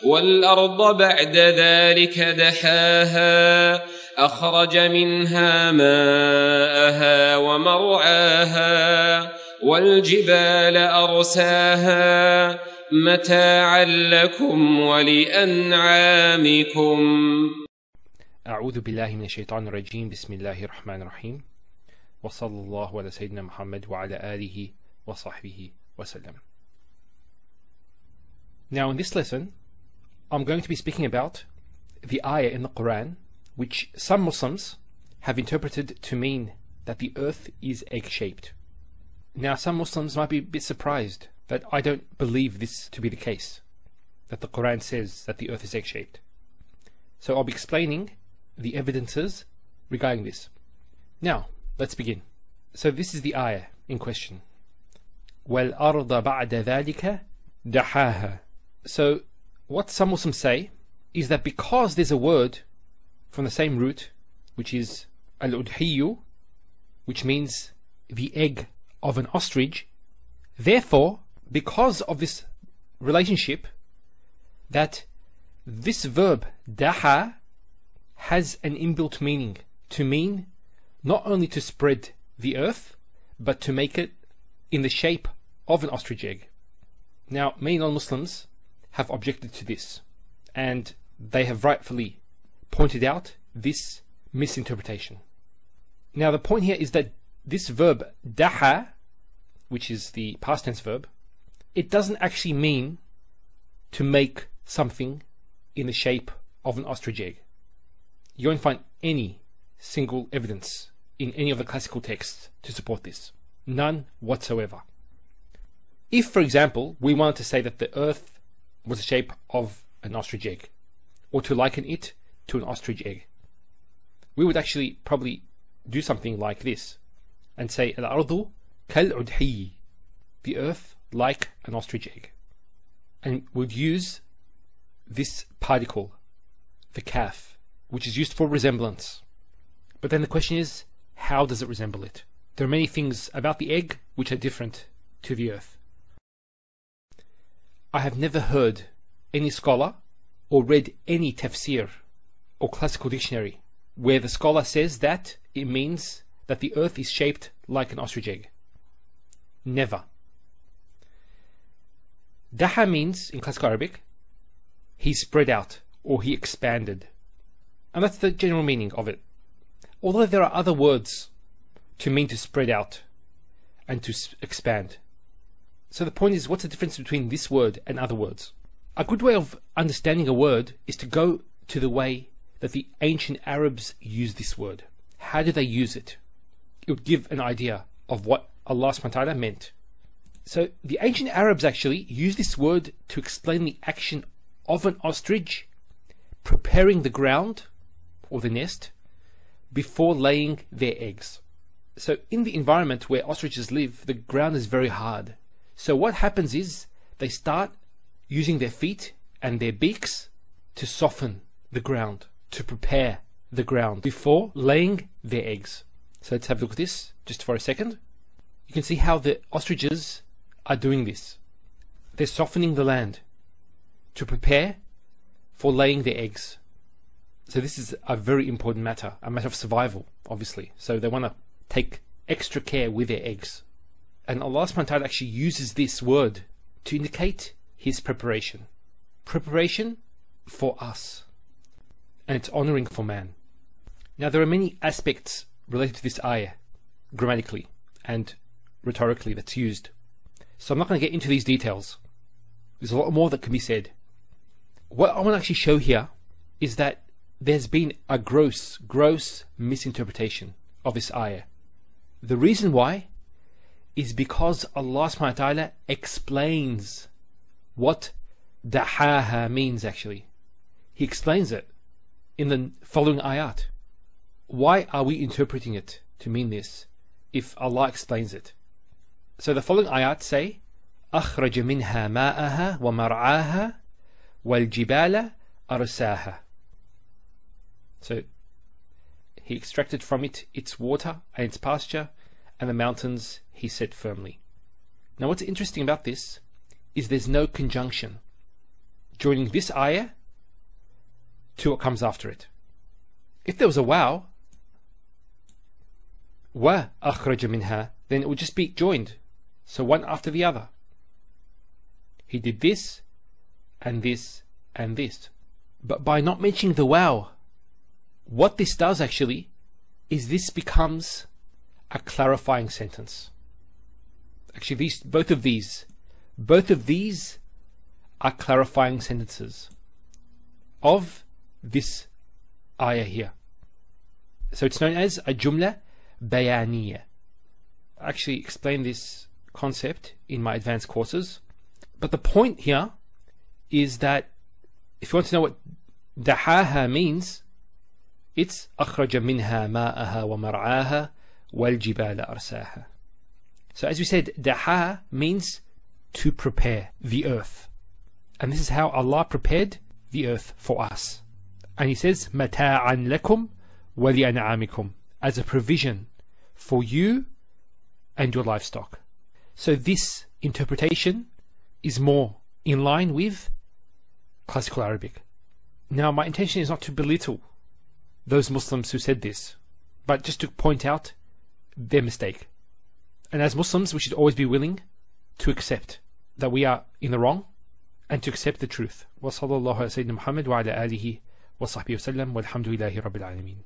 والأرض بعد ذلك دحاها أخرج منها ماءها ومرعاها والجبال أرساها متاعا لكم ولأنعامكم. أعوذ بالله من الشيطان الرجيم. بسم الله الرحمن الرحيم. وصلى الله على سيدنا محمد وعلى آله وصحبه وسلم. Now in this lesson I'm going to be speaking about the ayah in the Qur'an which some Muslims have interpreted to mean that the earth is egg-shaped. Now some Muslims might be a bit surprised that I don't believe this to be the case, that the Qur'an says that the earth is egg-shaped. So I'll be explaining the evidences regarding this. Now let's begin. So this is the ayah in question. والأرض بعد ذلك دحاها. So what some Muslims say is that because there's a word from the same root, which is al-udhiyu, which means the egg of an ostrich, therefore because of this relationship, that this verb daha has an inbuilt meaning, to mean not only to spread the earth but to make it in the shape of an ostrich egg. Now many non-Muslims have objected to this, and they have rightfully pointed out this misinterpretation. Now the point here is that this verb daha, which is the past tense verb, it doesn't actually mean to make something in the shape of an ostrich egg. You won't find any single evidence in any of the classical texts to support this. None whatsoever. If, for example, we wanted to say that the earth was the shape of an ostrich egg, or to liken it to an ostrich egg, we would actually probably do something like this and say الأرض كالعدهي, the earth like an ostrich egg, and would use this particle, the kaf, which is used for resemblance. But then the question is, how does it resemble it? There are many things about the egg which are different to the earth. I have never heard any scholar or read any tafsir or classical dictionary where the scholar says that it means that the earth is shaped like an ostrich egg. Never. Daha means, in classical Arabic, he spread out or he expanded. And that's the general meaning of it. Although there are other words to mean to spread out and to expand. So the point is, what's the difference between this word and other words? A good way of understanding a word is to go to the way that the ancient Arabs used this word. How did they use it? It would give an idea of what Allah subhanahu wa ta'ala meant. So the ancient Arabs actually used this word to explain the action of an ostrich preparing the ground or the nest before laying their eggs. So in the environment where ostriches live, the ground is very hard. So what happens is they start using their feet and their beaks to soften the ground, to prepare the ground before laying their eggs. So let's have a look at this just for a second. You can see how the ostriches are doing this. They're softening the land to prepare for laying their eggs. So this is a very important matter, a matter of survival, obviously. So they want to take extra care with their eggs. And Allah subhanahu wa ta'ala actually uses this word to indicate His preparation. Preparation for us. And it's honoring for man. Now there are many aspects related to this ayah, grammatically and rhetorically, that's used. So I'm not going to get into these details. There's a lot more that can be said. What I want to actually show here is that there's been a gross misinterpretation of this ayah. The reason why is because Allah subhanahu wa ta'ala explains what Dahaha means actually. He explains it in the following ayat. Why are we interpreting it to mean this if Allah explains it? So the following ayat say, أخرج منها ماءها ومرعاها والجبال أرساها. So He extracted from it its water and its pasture, and the mountains He set firmly. Now what's interesting about this is there's no conjunction. joining this ayah to what comes after it. If there was a wow, wa akhraja minha, then it would just be joined, so one after the other. He did this and this and this. But by not mentioning the wow, what this does actually is this becomes a clarifying sentence. Actually, both of these are clarifying sentences of this ayah here. So it's known as a jumla bayaniya. I actually explained this concept in my advanced courses. But the point here is that if you want to know what dahaha means, it's أخرج منها ماءها ومرعاها والجبال أرساها. So as we said, daha means to prepare the earth. And this is how Allah prepared the earth for us. And He says, متاعا لكم ولأنعامكم, as a provision for you and your livestock. So this interpretation is more in line with classical Arabic. Now, my intention is not to belittle those Muslims who said this, but just to point out their mistake. And as Muslims, we should always be willing to accept that we are in the wrong and to accept the truth. وصلى الله على سيدنا محمد وعلى آله وصحبه وسلم والحمد لله رب العالمين.